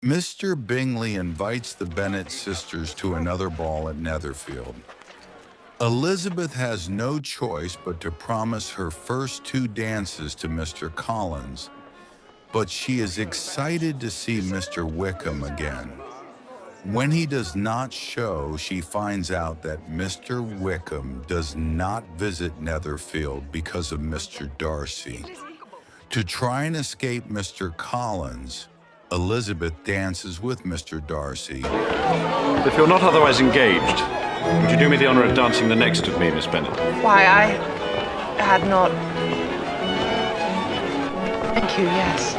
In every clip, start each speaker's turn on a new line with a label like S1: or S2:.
S1: Mr. Bingley invites the Bennet sisters to another ball at Netherfield. Elizabeth has no choice but to promise her first 2 dances to Mr. Collins, but she is excited to see Mr. Wickham again. When he does not show, she finds out that Mr. Wickham does not visit Netherfield because of Mr. Darcy. To try and escape Mr. Collins, Elizabeth dances with Mr. Darcy.
S2: If you're not otherwise engaged, would you do me the honor of dancing the next of me, Miss Bennet?
S3: Why, I had not... Thank you, yes.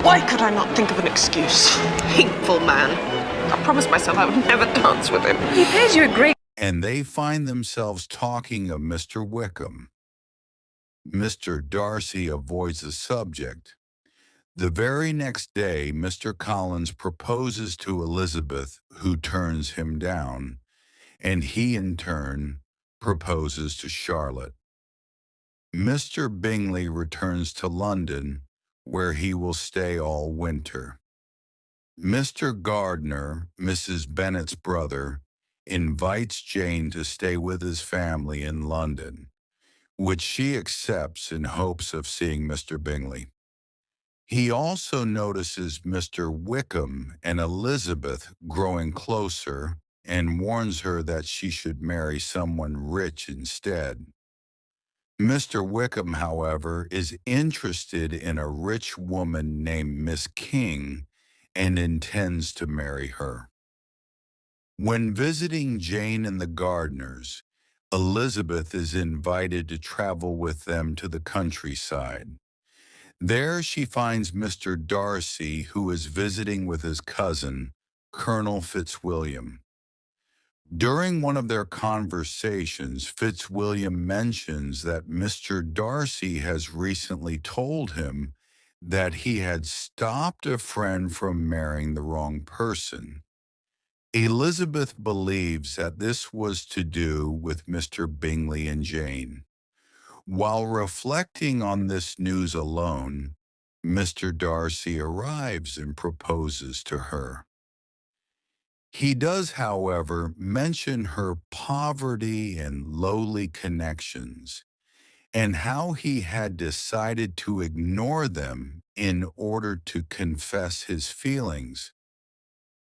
S3: Why could I not think of an excuse? Hateful man. I promised myself I would never dance with him. He pays you a great...
S1: And they find themselves talking of Mr. Wickham. Mr. Darcy avoids the subject. The very next day, Mr. Collins proposes to Elizabeth, who turns him down, and he in turn proposes to Charlotte. Mr. Bingley returns to London, where he will stay all winter. Mr. Gardiner, Mrs. Bennet's brother, invites Jane to stay with his family in London, which she accepts in hopes of seeing Mr. Bingley. He also notices Mr. Wickham and Elizabeth growing closer and warns her that she should marry someone rich instead. Mr. Wickham, however, is interested in a rich woman named Miss King and intends to marry her. When visiting Jane and the Gardiners, Elizabeth is invited to travel with them to the countryside. There she finds Mr. Darcy, who is visiting with his cousin, Colonel Fitzwilliam. During one of their conversations, Fitzwilliam mentions that Mr. Darcy has recently told him that he had stopped a friend from marrying the wrong person. Elizabeth believes that this was to do with Mr. Bingley and Jane. While reflecting on this news alone, Mr. Darcy arrives and proposes to her. He does, however, mention her poverty and lowly connections, and how he had decided to ignore them in order to confess his feelings.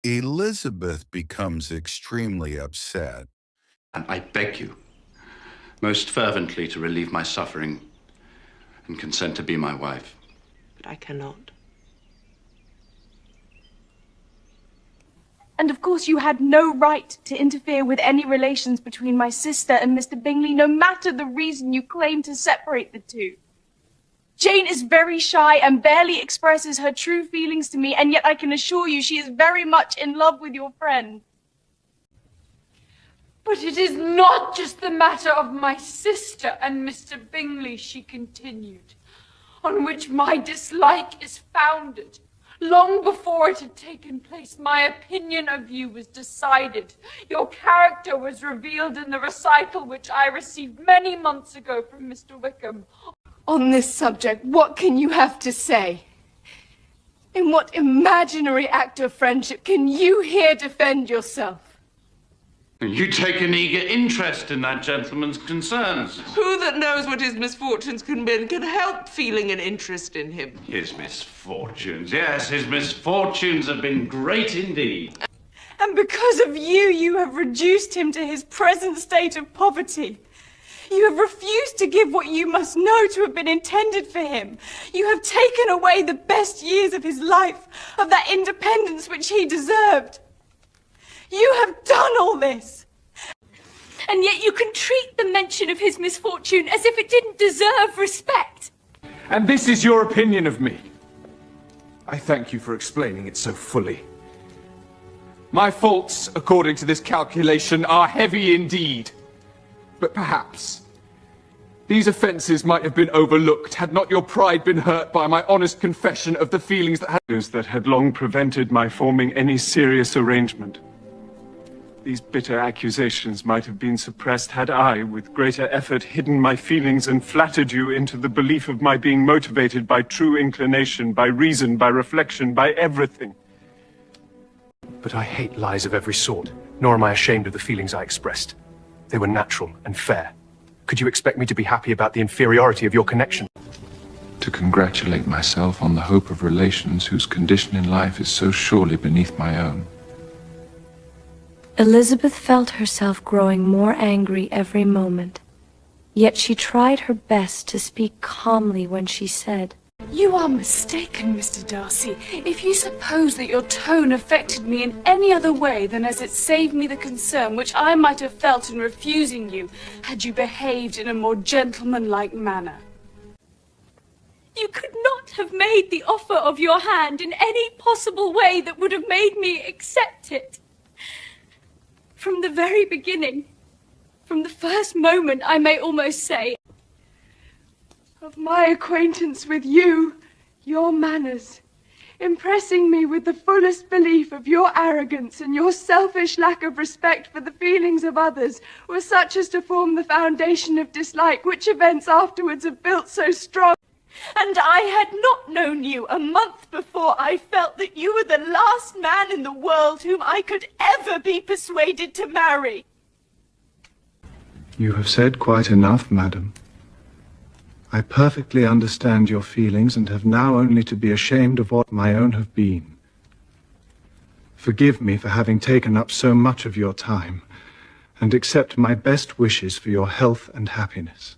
S1: Elizabeth becomes extremely upset.
S4: And I beg you, most fervently, to relieve my suffering and consent to be my wife.
S3: But I cannot.
S5: And of course you had no right to interfere with any relations between my sister and Mr. Bingley, no matter the reason you claim to separate the two. Jane is very shy and barely expresses her true feelings to me, and yet I can assure you she is very much in love with your friend.
S6: But it is not just the matter of my sister and Mr. Bingley, she continued, on which my dislike is founded. Long before it had taken place, my opinion of you was decided. Your character was revealed in the recital which I received many months ago from Mr. Wickham.
S5: On this subject, what can you have to say? In what imaginary act of friendship can you here defend yourself?
S4: You take an eager interest in that gentleman's concerns.
S3: Who that knows what his misfortunes can be can help feeling an interest in him?
S4: His misfortunes, yes, his misfortunes have been great indeed.
S5: And because of you, you have reduced him to his present state of poverty. You have refused to give what you must know to have been intended for him. You have taken away the best years of his life, of that independence which he deserved. You have done all this. And yet you can treat the mention of his misfortune as if it didn't deserve respect.
S7: And this is your opinion of me. I thank you for explaining it so fully. My faults, according to this calculation, are heavy indeed. But perhaps these offences might have been overlooked had not your pride been hurt by my honest confession of the feelings that had long prevented my forming any serious arrangement. These bitter accusations might have been suppressed had I, with greater effort, hidden my feelings and flattered you into the belief of my being motivated by true inclination, by reason, by reflection, by everything.
S8: But I hate lies of every sort, nor am I ashamed of the feelings I expressed. They were natural and fair. Could you expect me to be happy about the inferiority of your connection?
S9: To congratulate myself on the hope of relations whose condition in life is so surely beneath my own.
S10: Elizabeth felt herself growing more angry every moment. Yet she tried her best to speak calmly when she said,
S5: You are mistaken, Mr. Darcy, if you suppose that your tone affected me in any other way than as it saved me the concern which I might have felt in refusing you had you behaved in a more gentlemanlike manner. You could not have made the offer of your hand in any possible way that would have made me accept it. From the very beginning, from the first moment, I may almost say, of my acquaintance with you, your manners, impressing me with the fullest belief of your arrogance and your selfish lack of respect for the feelings of others, were such as to form the foundation of dislike which events afterwards have built so strong. And I had not known you a month before I felt that you were the last man in the world whom I could ever be persuaded to marry.
S11: You have said quite enough, madam. I perfectly understand your feelings and have now only to be ashamed of what my own have been. Forgive me for having taken up so much of your time, and accept my best wishes for your health and happiness.